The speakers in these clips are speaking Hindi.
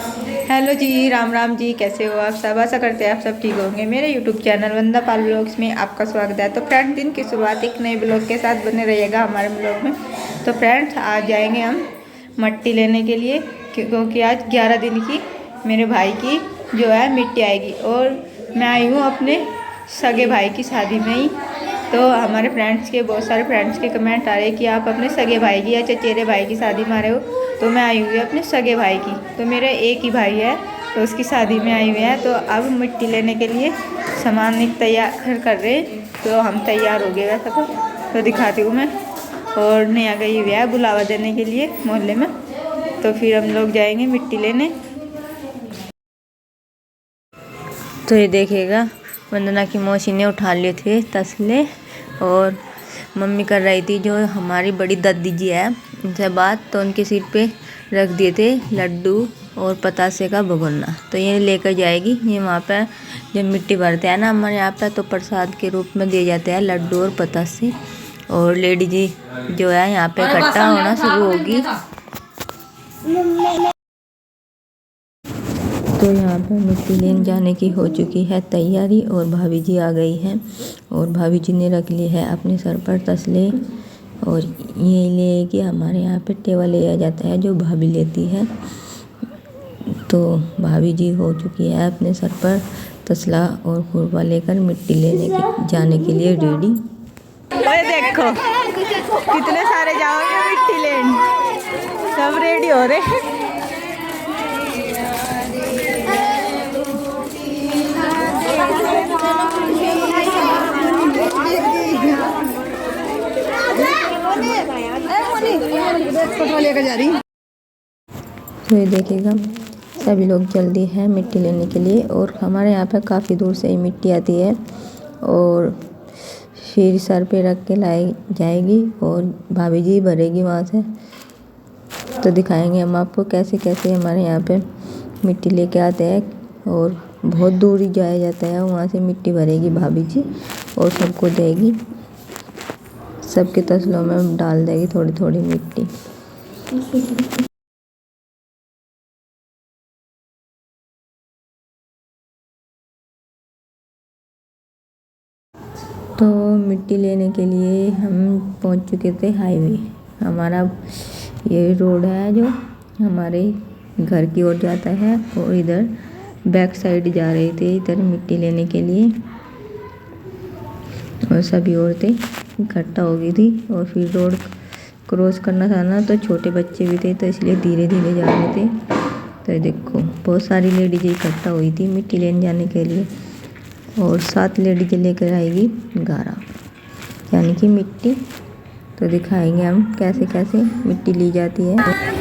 हेलो जी, राम राम जी। कैसे हो आप सब? आशा करते हैं आप सब ठीक होंगे। मेरे यूट्यूब चैनल वंदना पाल ब्लॉग्स में आपका स्वागत है। तो फ्रेंड्स, दिन की शुरुआत एक नए ब्लॉग के साथ बने रहिएगा हमारे ब्लॉग में। तो फ्रेंड्स, आज जाएंगे हम मिट्टी लेने के लिए, क्योंकि आज 11 दिन की मेरे भाई की जो है मिट्टी आएगी। और मैं आई हूँ अपने सगे भाई की शादी में ही। तो हमारे फ्रेंड्स के बहुत सारे फ्रेंड्स के कमेंट आ रहे हैं कि आप अपने सगे भाई की या चचेरे भाई की शादी में आ रहे हो। तो मैं आई हुई अपने सगे भाई की। तो मेरा एक ही भाई है, तो उसकी शादी में आई हुई है। तो अब मिट्टी लेने के लिए सामान तैयार कर रहे हैं। तो हम तैयार हो गए वैसा तो दिखाती हूँ मैं। और नया गई हुई है बुलावा देने के लिए मोहल्ले में। तो फिर हम लोग जाएंगे मिट्टी लेने। तो ये देखिएगा, वंदना की मौसी ने उठा लिए थे तसले, और मम्मी कर रही थी जो हमारी बड़ी दादी जी है उनसे बात। तो उनके सिर पे रख दिए थे लड्डू और पतासे का भगोना। तो ये लेकर जाएगी। ये वहाँ पे जब मिट्टी भरते हैं ना हमारे यहाँ पे, तो प्रसाद के रूप में दिए जाते हैं लड्डू और पतासे। और लेडी जी जो है यहाँ पे इकट्ठा होना शुरू होगी। तो यहाँ पर मिट्टी लेने जाने की हो चुकी है तैयारी, और भाभी जी आ गई हैं। और भाभी जी ने रख ली है अपने सर पर तसले। और ये लेके हमारे यहाँ पे टेवा लिया जाता है जो भाभी लेती है। तो भाभी जी हो चुकी है अपने सर पर तसला और खुरपा लेकर मिट्टी लेने के जाने के लिए रेडी। अरे देखो कितने सारे जाओगे मिट्टी लेने, सब रेडी हो रहे। तो ये देखिएगा, सभी लोग जल्दी हैं मिट्टी लेने के लिए। और हमारे यहाँ पर काफ़ी दूर से ही मिट्टी आती है, और फिर सर पे रख के लाई जाएगी और भाभी जी भरेगी वहाँ से। तो दिखाएंगे हम आपको कैसे कैसे हमारे यहाँ पे मिट्टी लेके आते हैं। और बहुत दूर ही जाया जाता है, वहाँ से मिट्टी भरेगी भाभी जी और सबको देगी। सबके तसलों में डाल देगी थोड़ी थोड़ी मिट्टी। तो मिट्टी लेने के लिए हम पहुंच चुके थे हाईवे। हमारा ये रोड है जो हमारे घर की ओर जाता है, और इधर बैक साइड जा रहे थे इधर मिट्टी लेने के लिए। और सभी औरतें इकट्ठा हो गई थी। और फिर रोड क्रॉस करना था ना, तो छोटे बच्चे भी थे, तो इसलिए धीरे धीरे जा रहे थे। तो देखो बहुत सारी लेडीज इकट्ठा हुई थी मिट्टी लेने जाने के लिए। और 7 लेडीज लेकर आएगी गारा यानी कि मिट्टी। तो दिखाएंगे हम कैसे कैसे मिट्टी ली जाती है।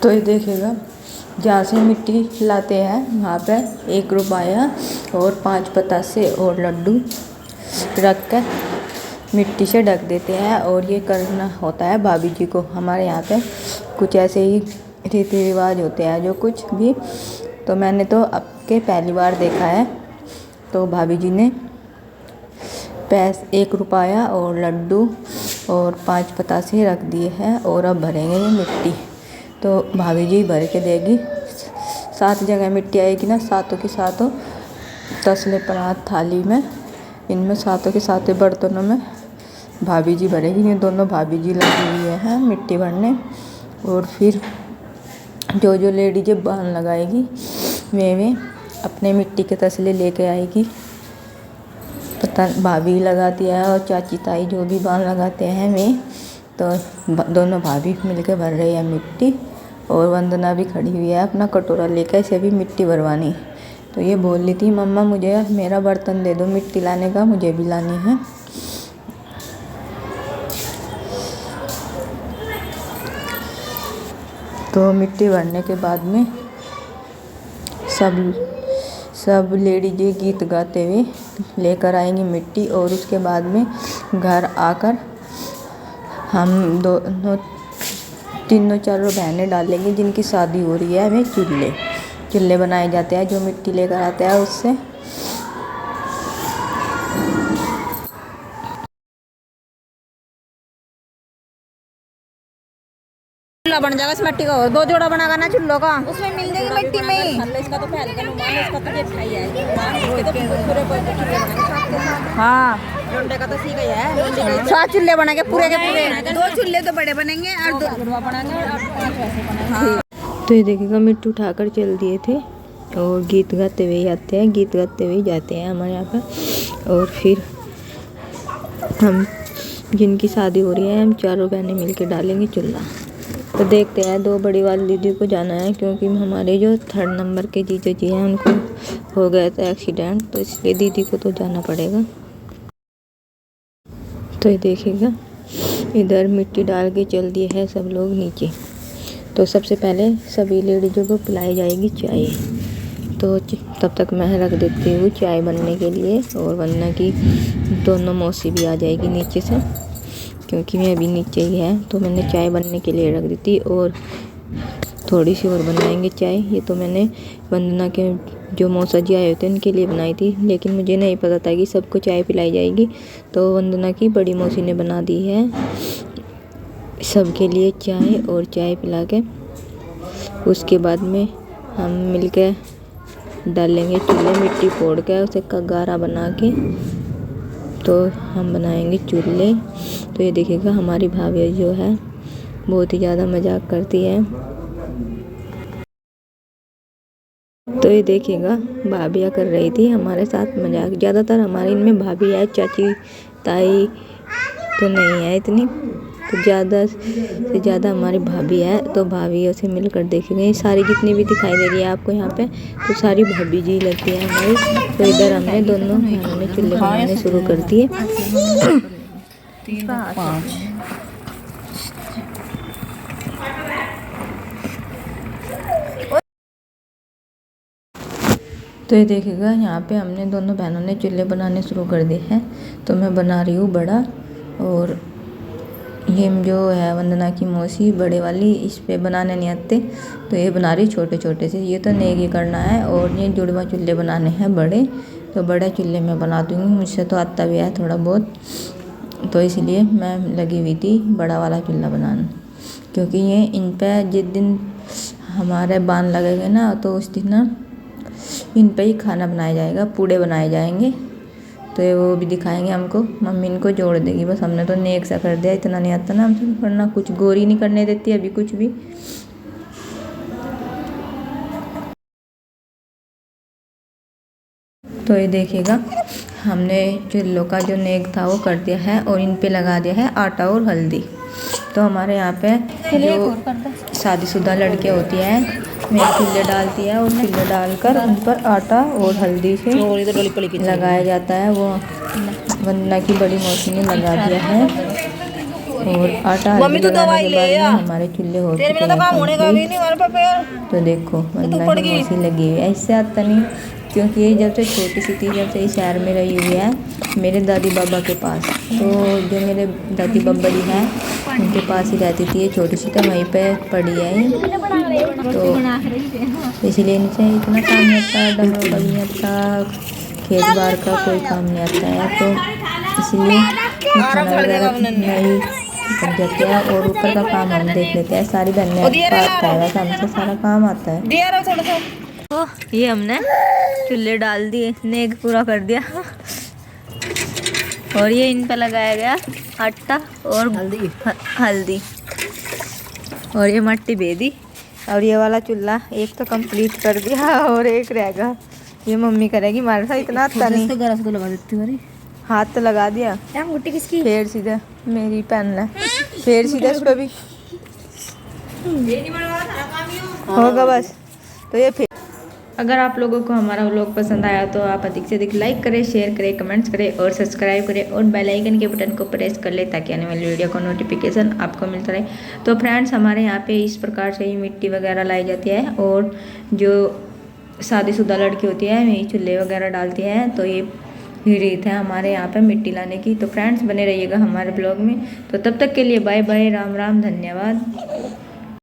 तो ये देखिएगा, जहाँ से मिट्टी लाते हैं वहाँ पे 1 रुपया और 5 पतासे और लड्डू रख कर मिट्टी से ढक देते हैं। और ये करना होता है भाभी जी को। हमारे यहाँ पे कुछ ऐसे ही रीति रिवाज होते हैं जो कुछ भी। तो मैंने तो अब के पहली बार देखा है। तो भाभी जी ने 1 रुपया और लड्डू और 5 पतासे रख दिए हैं, और अब भरेंगे ये मिट्टी। तो भाभी जी भर के देगी। 7 जगह मिट्टी आएगी ना, सातों की सातों तसले परात थाली में, इनमें सातों के सातों बर्तनों में भाभी जी भरेगी। ये दोनों भाभी जी लगी हुई हैं मिट्टी भरने। और फिर जो जो लेडीज बान लगाएगी वे अपने मिट्टी के तसले लेके आएगी। पता भाभी लगाती है और चाची ताई जो भी बान लगाते हैं वे। तो दोनों भाभी मिलकर भर रही है मिट्टी। और वंदना भी खड़ी हुई है अपना कटोरा लेकर, इसे भी मिट्टी भरवानी। तो ये बोल रही थी, मम्मा मुझे मेरा बर्तन दे दो मिट्टी लाने का, मुझे भी लानी है। तो मिट्टी भरने के बाद में सब लेडीज गीत गाते हुए लेकर आएंगी मिट्टी। और उसके बाद में घर आकर हम तीनों चारों बहनें डालेंगे जिनकी शादी हो रही है। हमें चूल्हे बनाए जाते हैं जो मिट्टी लेकर आते हैं उससे। चूल्हा बन जाएगा इस मिट्टी का, 2 जोड़ा बनागा ना चूल्हों का, उसमें मिल जाएगी मिट्टी में ही। इसका तो पहले का नुमान इसका तो ये खाई है। हाँ लोंडे का तो सीखा है। 7 चूल्हे बनेंगे पूरे के पूरे। 2 चूल्हे तो बड़े बनेंगे और 2 बनेंगे और 5 वैसे बनेंगे। तो ये देखिएगा मिट्टी उठाकर चल दिए थे और गीत गाते हुए आते हैं, गीत गाते हुए जाते हैं हमारे यहाँ पर। और फिर हम जिनकी शादी हो रही है हम चारों बहनें मिलकर डालेंगे चूल्हा। तो देखते हैं 2 बड़ी वाली दीदी को जाना है क्योंकि हमारे जो 3rd नंबर के जीजा जी हैं उनको हो गया था एक्सीडेंट, तो इसलिए दीदी को तो जाना पड़ेगा। तो ये देखिएगा इधर मिट्टी डाल के चल दिए है सब लोग नीचे। तो सबसे पहले सभी लेडीजों को पिलाई जाएगी चाय। तो तब तक मैं रख देती हूँ चाय बनने के लिए, और वरना की दोनों मौसी भी आ जाएगी नीचे से क्योंकि मैं अभी नीचे ही है। तो मैंने चाय बनने के लिए रख दी थी और थोड़ी सी और बनाएंगे चाय। ये तो मैंने वंदना के जो मौसा जी आए होते हैं उनके लिए बनाई थी, लेकिन मुझे नहीं पता था कि सबको चाय पिलाई जाएगी। तो वंदना की बड़ी मौसी ने बना दी है सबके लिए चाय, और चाय पिला के उसके बाद में हम मिलकर डालेंगे चूल्हे, मिट्टी फोड़ के उसे गारा बना के तो हम बनाएंगे चूल्हे। तो ये देखिएगा हमारी भाभी जो है बहुत ही ज़्यादा मजाक करती है। तो ये देखिएगा भाभियाँ कर रही थी हमारे साथ मजाक। ज़्यादातर हमारे इनमें भाभी है, चाची ताई तो नहीं है इतनी, तो ज़्यादा से ज़्यादा हमारी भाभी है। तो भाभी से मिलकर देखेंगे सारी जितनी भी दिखाई दे रही है आपको यहाँ पे, तो सारी भाभी जी लगती है हमारी। तो इधर हमने दोनों बहनों ने चूल्हे बनाने शुरू कर दिए। 3 5 तो ये देखिएगा यहाँ पे हमने दोनों बहनों ने चूल्हे बनाने शुरू कर दिए हैं। तो मैं बना रही हूँ बड़ा, और ये जो है वंदना की मौसी बड़े वाली, इस पे बनाने नहीं आते तो ये बना रही छोटे छोटे से। ये तो नेगी करना है और ये जुड़वा चूल्हे बनाने हैं बड़े, तो बड़े चूल्हे में बना दूँगी। मुझसे तो आता भी है थोड़ा बहुत, तो इसलिए मैं लगी हुई थी बड़ा वाला चूल्हा बनाने, क्योंकि ये इन पर जिस दिन हमारे बांध लगेंगे ना तो उस दिन ना इन पे ही खाना बनाया जाएगा, पूड़े बनाए जाएंगे। तो वो भी दिखाएंगे हमको, मम्मी इनको जोड़ देगी। बस हमने तो नेक सा कर दिया, इतना नहीं आता ना हमसे, वरना कुछ गोरी नहीं करने देती अभी कुछ भी। तो ये देखिएगा हमने चूल्हों का जो नेक था वो कर दिया है और इन पे लगा दिया है आटा और हल्दी। तो हमारे यहाँ पे जो शादीशुदा लड़कियाँ होती हैं में चूल्हे डालती है और चूल्हे डालकर उन पर आटा और हल्दी से लगाया जाता है। वो वंदना की बड़ी मौसी ने लगा दिया है, और आटा हल्दी लगाने के बाद में हमारे चूल्हे हो चुके हैं। तो देखो वंदना की मौसी लगी हुई है, इससे आता नहीं क्योंकि ये जब से छोटी सी थी, जब से इस शहर में रही हुई है मेरे दादी बाबा के पास। तो जो मेरे दादी बाबा जी हैं उनके पास ही रहती थी, ये छोटी सी तो वहीं पे पड़ी है। तो इसलिए इनसे इतना काम नहीं आता, डमरू का भी नहीं आता, खेत बार का कोई काम नहीं आता है। तो इसलिए खाना वगैरह नहीं कर जाते हैं और ऊपर का काम हम देख लेते हैं। सारी बहनें आता है, वैसे हमसे सारा काम आता है। तो ये हमने चूल्हे डाल दिए, नेक पूरा कर दिया, और ये इन पर लगाया गया आटा और हल्दी और ये मट्टी बेदी। और ये वाला चूल्हा एक तो कंप्लीट कर दिया और एक रहेगा, ये मम्मी करेगी। हमारे साथ इतना आता नहीं, तो लगा देती हूँ। हाथ तो लगा दिया, मुट्ठी किसकी? फेर सीधे मेरी पहन है, फेर सीधे इस पर भी होगा बस। तो ये फिर अगर आप लोगों को हमारा व्लॉग पसंद आया तो आप अधिक से अधिक लाइक करें, शेयर करें, कमेंट्स करें और सब्सक्राइब करें और बेल आइकन के बटन को प्रेस कर ले ताकि आने वाली वीडियो का नोटिफिकेशन आपको मिलता रहे। तो फ्रेंड्स हमारे यहाँ पे इस प्रकार से ही मिट्टी वगैरह लाई जाती है, और जो शादीशुदा लड़की होती है ये चूल्हे वगैरह डालती है। तो ये ही रीत है हमारे यहाँ पे मिट्टी लाने की। तो फ्रेंड्स बने रहिएगा हमारे ब्लॉग में। तो तब तक के लिए बाय बाय, राम राम, धन्यवाद।